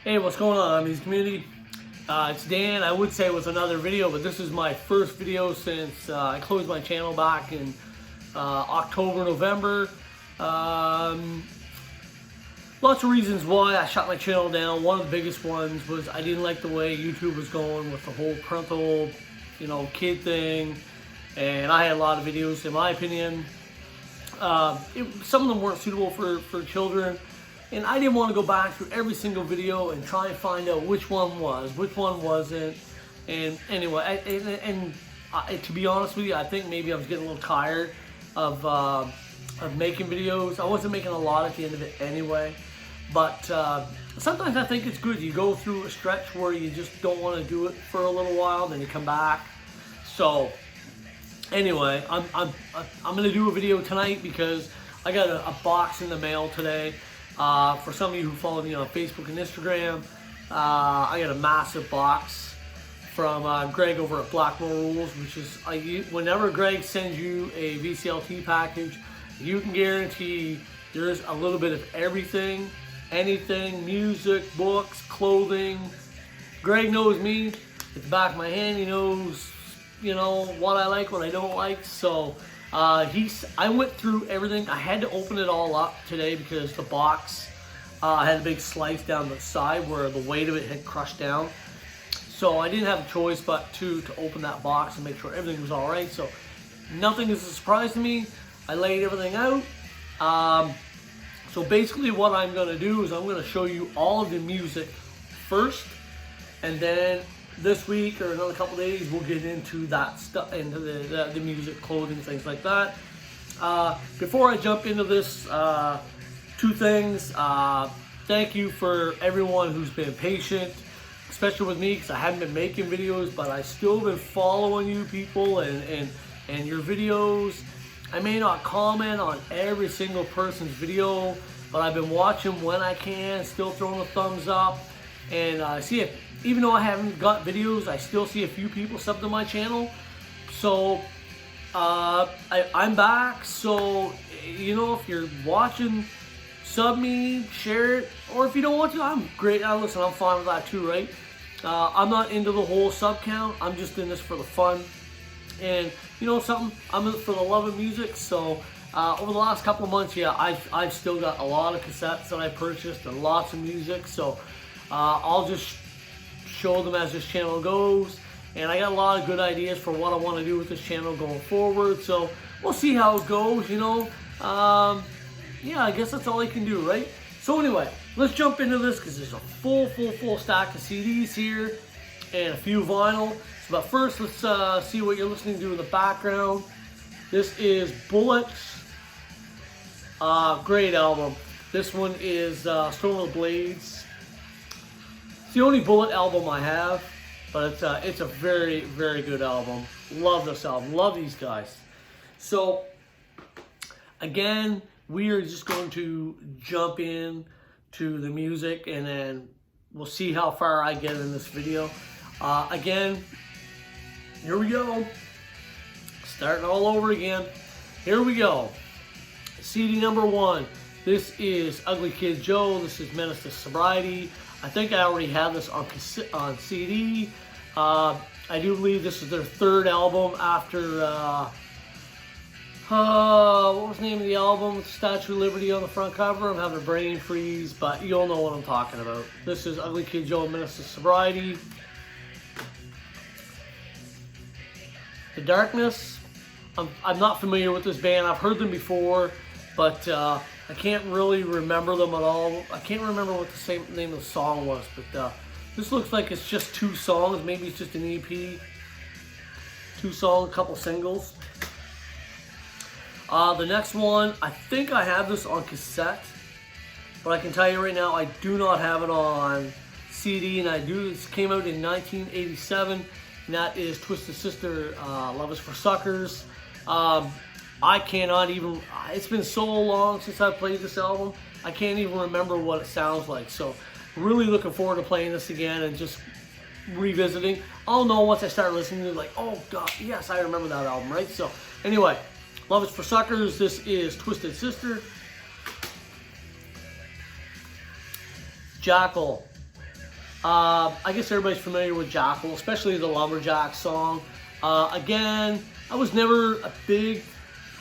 Hey, what's going on, Armies community? It's Dan. I would say it was another video, but this is my first video since I closed my channel back in October, November. Lots of reasons why I shut my channel down. One of the biggest ones was I didn't like the way YouTube was going with the whole parental, kid thing. And I had a lot of videos, in my opinion. Some of them weren't suitable for children. And I didn't want to go back through every single video and try and find out which one was, which one wasn't. And anyway, to be honest with you, I think maybe I was getting a little tired of making videos. I wasn't making a lot at the end of it anyway. But sometimes I think it's good. You go through a stretch where you just don't want to do it for a little while, then you come back. So anyway, I'm gonna do a video tonight because I got a box in the mail today. For some of you who follow me on Facebook and Instagram, I got a massive box from Greg over at Blackmorerules, which is whenever Greg sends you a VCLT package, you can guarantee there's a little bit of everything, anything, music, books, clothing. Greg knows me at the back of my hand. He knows, what I like, what I don't like. So I went through everything. I had to open it all up today because the box had a big slice down the side where the weight of it had crushed down. So I didn't have a choice but to open that box and make sure everything was all right. So nothing is a surprise to me. I laid everything out. So basically what I'm going to do is I'm going to show you all of the music first, and then this week or another couple days we'll get into that stuff, into the music, clothing, things like that. Before I jump into this, two things. Thank you for everyone who's been patient, especially with me, because I haven't been making videos, but I still been following you people and your videos. I may not comment on every single person's video, but I've been watching when I can, still throwing a thumbs up. And even though I haven't got videos, I still see a few people sub to my channel. So I'm back. So if you're watching, sub me, share it, or if you don't want to, I'm great. Listen, I'm fine with that too, right? I'm not into the whole sub count. I'm just in this for the fun. And something, I'm in it for the love of music. So over the last couple of months, yeah, I've still got a lot of cassettes that I purchased and lots of music. So I'll just show them as this channel goes. And I got a lot of good ideas for what I want to do with this channel going forward. So we'll see how it goes, Yeah, I guess that's all I can do, right? So anyway, let's jump into this because there's a full stack of CDs here and a few vinyl. But first, let's see what you're listening to in the background. This is Bullets. Great album. This one is Storm of the Blades. It's the only Bullet album I have, but it's a very, very good album. Love this album. Love these guys. So, again, we are just going to jump in to the music, and then we'll see how far I get in this video. Again, here we go. Starting all over again. Here we go. CD number 1. This is Ugly Kid Joe. This is Menace to Sobriety. I think I already have this on CD. I do believe this is their third album after, what was the name of the album with the Statue of Liberty on the front cover? I'm having a brain freeze, but you'll know what I'm talking about. This is Ugly Kid Joe, Menace to Sobriety. The Darkness, I'm not familiar with this band. I've heard them before, but I can't really remember them at all. I can't remember what the name of the song was, but this looks like it's just 2 songs. Maybe it's just an EP. 2 songs, a couple singles. The next one, I think I have this on cassette, but I can tell you right now, I do not have it on CD, and this came out in 1987. And that is Twisted Sister, Love Is For Suckers. I cannot even, it's been so long since I played this album, I can't even remember what it sounds like. So really looking forward to playing this again and just revisiting. I'll know once I start listening to like, oh God, yes, I remember that album, right? So anyway, Love Is For Suckers, this is Twisted Sister. Jackal, I guess everybody's familiar with Jackal, especially the Lumberjack song. Again, I was never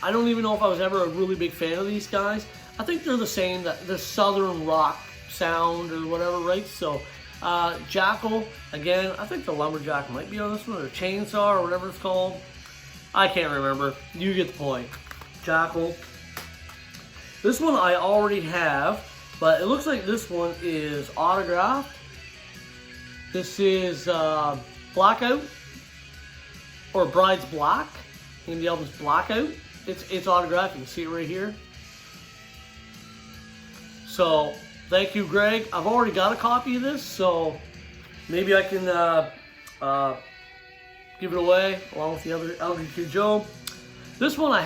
I don't even know if I was ever a really big fan of these guys. I think they're the same, the southern rock sound or whatever, right? So, Jackal, again, I think the Lumberjack might be on this one, or Chainsaw, or whatever it's called. I can't remember. You get the point. Jackal. This one I already have, but it looks like this one is autographed. This is Blackout, or Bride's Black. I think the album's Blackout. It's autographed. You can see it right here. So, thank you, Greg. I've already got a copy of this, so maybe I can give it away along with the other LGQ Joe. This one I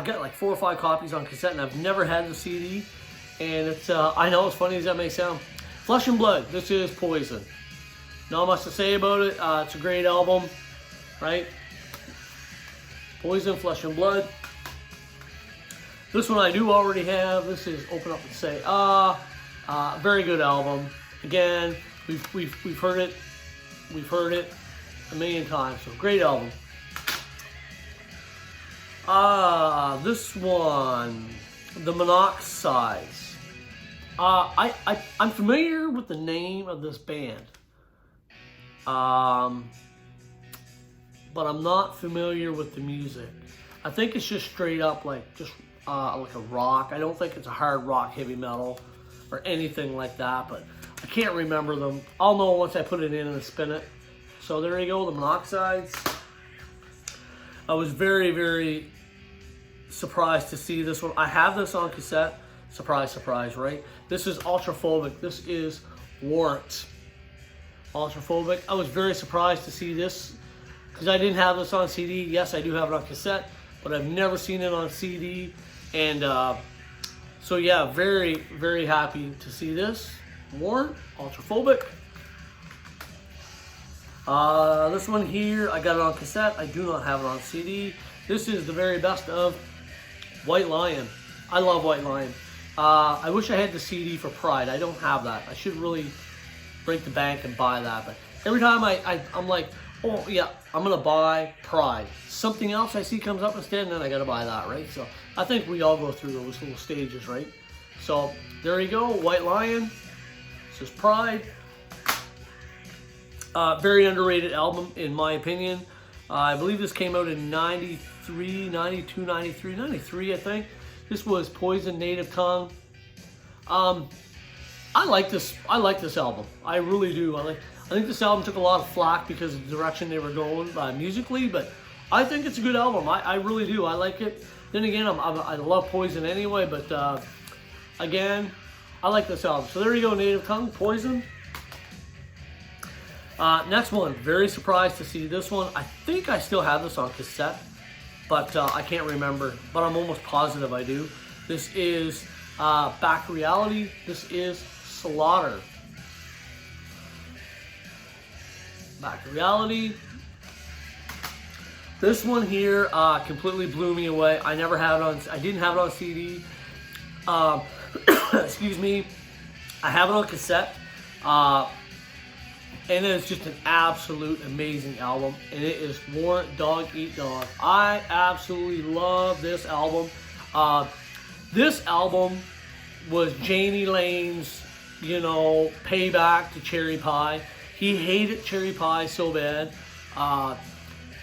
got like 4 or 5 copies on cassette, and I've never had the CD. And it's I know, as funny as that may sound, Flesh and Blood. This is Poison. Not much to say about it. It's a great album, right? Poison, Flesh and Blood. This one I do already have. This is Open Up and Say very good album. Again, we've heard it. We've heard it a million times. So great album. This one, The Monoxides. I'm familiar with the name of this band. But I'm not familiar with the music. I think it's just straight up like a rock. I don't think it's a hard rock, heavy metal, or anything like that, but I can't remember them. I'll know once I put it in and spin it. So there you go, The Monoxides. I was very, very surprised to see this one. I have this on cassette. Surprise, surprise, right? This is Ultraphobic. This is Warrant. Ultraphobic. I was very surprised to see this because I didn't have this on CD. Yes, I do have it on cassette, but I've never seen it on CD. And so yeah, very, very happy to see this. Warrant, Ultraphobic. This one here, I got it on cassette. I do not have it on CD. This is the very best of White Lion. I love White Lion. I wish I had the CD for Pride. I don't have that. I should really break the bank and buy that. But every time I'm like, oh yeah, I'm gonna buy Pride. Something else I see comes up instead, and then I gotta buy that, right? So I think we all go through those little stages, right? So there you go, White Lion. This is Pride. Very underrated album, in my opinion. I believe this came out in 93, 92, 93, 93, I think. This was Poison, Native Tongue. I like this album. I really do. I think this album took a lot of flack because of the direction they were going musically, but I think it's a good album. I really do. I like it. Then again, I love Poison anyway, but again, I like this album. So there you go, Native Tongue, Poison. Next one, very surprised to see this one. I think I still have this on cassette, but I can't remember, but I'm almost positive I do. This is Back to Reality. This is Slaughter. Back to Reality. This one here completely blew me away. I didn't have it on CD. Excuse me. I have it on cassette. And it's just an absolute amazing album. And it is Warrant, Dog Eat Dog. I absolutely love this album. This album was Janie Lane's, payback to Cherry Pie. He hated Cherry Pie so bad.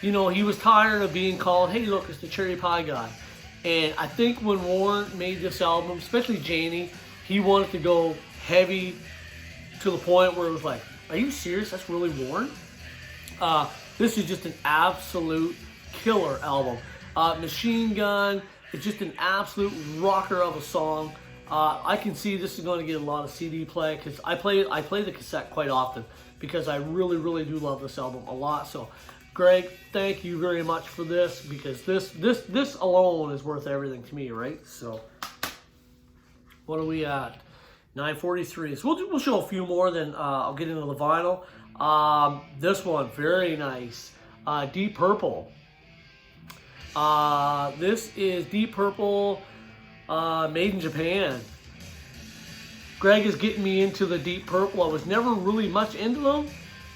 He was tired of being called, hey, look, it's the Cherry Pie guy. And I think when Warrant made this album, especially Janie, he wanted to go heavy to the point where it was like, are you serious? That's really Warrant? This is just an absolute killer album. Machine Gun, it's just an absolute rocker of a song. I can see this is going to get a lot of CD play because I play the cassette quite often because I really, really do love this album a lot. So, Greg, thank you very much for this because this alone is worth everything to me, right? So, what are we at? 943. So we'll show a few more, then I'll get into the vinyl. This one, very nice. Deep Purple. This is Deep Purple, made in Japan. Greg is getting me into the Deep Purple. I was never really much into them.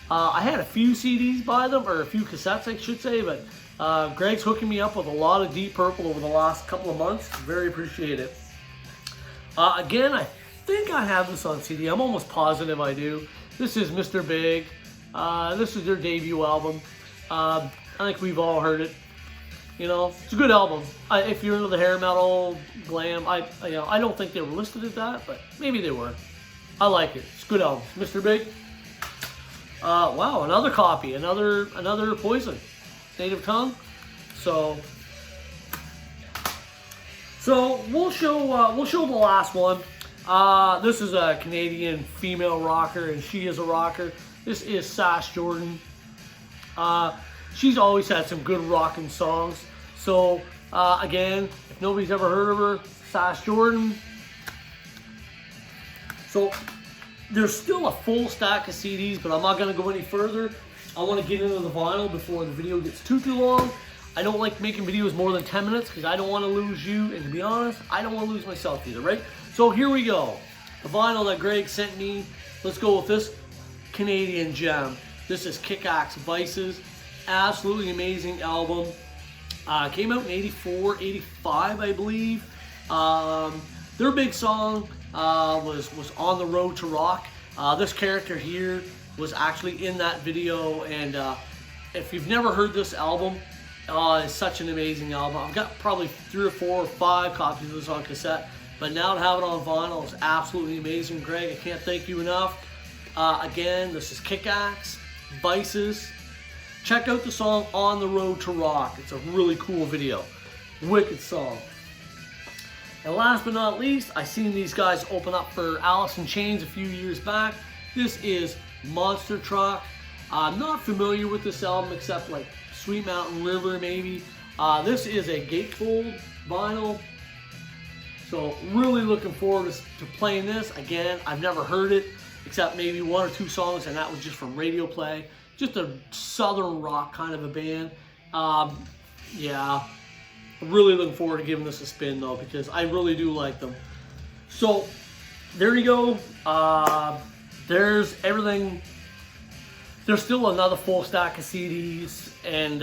I had a few CDs by them, or a few cassettes I should say, but Greg's hooking me up with a lot of Deep Purple over the last couple of months. Very appreciate it. Again, I think I have this on CD. I'm almost positive I do. This is Mr. Big. This is their debut album. I think we've all heard it. You know, it's a good album. If you're into the hair metal, glam, I don't think they were listed as that, but maybe they were. I like it. It's a good album. Mr. Big. Wow, another copy, another Poison, Native Tongue. So we'll show the last one. This is a Canadian female rocker, and she is a rocker. This is Sash Jordan. She's always had some good rockin' songs. So again, if nobody's ever heard of her, Sash Jordan. So there's still a full stack of CDs, but I'm not going to go any further. I want to get into the vinyl before the video gets too long. I don't like making videos more than 10 minutes because I don't want to lose you, and to be honest, I don't want to lose myself either, right? So here we go. The vinyl that Greg sent me. Let's go with this Canadian gem. This is Kick-Axe Vices. Absolutely amazing album. Came out in 84, 85, I believe. Their big song was On the Road to Rock. This character here was actually in that video, and if you've never heard this album, it's such an amazing album. I've got probably 3 or 4 or 5 copies of this on cassette, but now to have it on vinyl is absolutely amazing. Greg, I can't thank you enough. Again, this is Kick-Axe Vices. Check out the song On the Road to Rock. It's a really cool video. Wicked song. And last but not least, I seen these guys open up for Alice in Chains a few years back. This is Monster Truck. I'm not familiar with this album except like Sweet Mountain River maybe. This is a gatefold vinyl. So really looking forward to playing this. Again, I've never heard it except maybe 1 or 2 songs, and that was just from radio play. Just a southern rock kind of a band. Yeah, I'm really looking forward to giving this a spin though, because I really do like them. So there you go. There's everything. There's still another full stack of CDs, and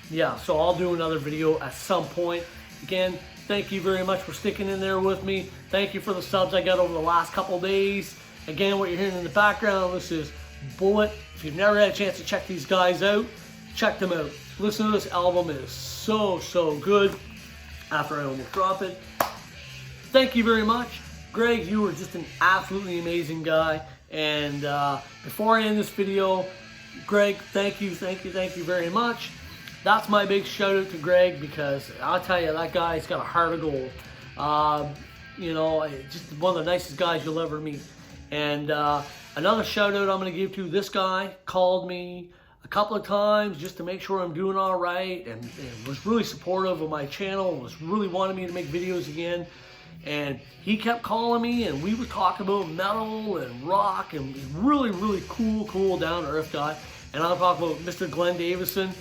yeah, so I'll do another video at some point. Again, thank you very much for sticking in there with me. Thank you for the subs I got over the last couple days. Again, what you're hearing in the background, this is Bullet. If you've never had a chance to check these guys out, check them out. Listen to this album. It is so good. After I almost drop it. Thank you very much. Greg, you were just an absolutely amazing guy. And before I end this video, Greg, thank you very much. That's my big shout out to Greg, because I'll tell you, that guy's got a heart of gold. You know, just one of the nicest guys you'll ever meet. And another shout out I'm going to give to this guy. Called me a couple of times just to make sure I'm doing all right, and was really supportive of my channel, was really wanting me to make videos again. And he kept calling me, and we would talk about metal and rock, and he's really cool down to earth guy. And I'll talk about Mr. Glenn Davison.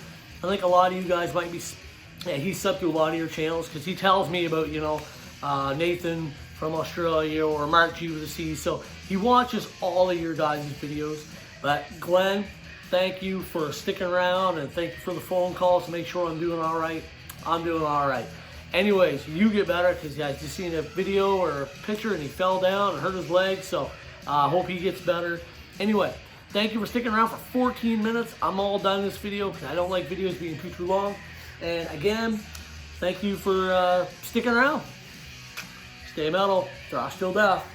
I think a lot of you guys might be, yeah, he's subbed to a lot of your channels, because he tells me about, you know, Nathan from Australia or Mark G with a C. So he watches all of your guys' videos. But Glenn, thank you for sticking around, and thank you for the phone calls to make sure I'm doing all right. I'm doing all right. Anyways, you get better, because guys, just seen a video or a picture and he fell down and hurt his leg. So I hope he gets better. Anyway, thank you for sticking around for 14 minutes. I'm all done this video because I don't like videos being too long. And again, thank you for sticking around. Stay metal, thrash till death.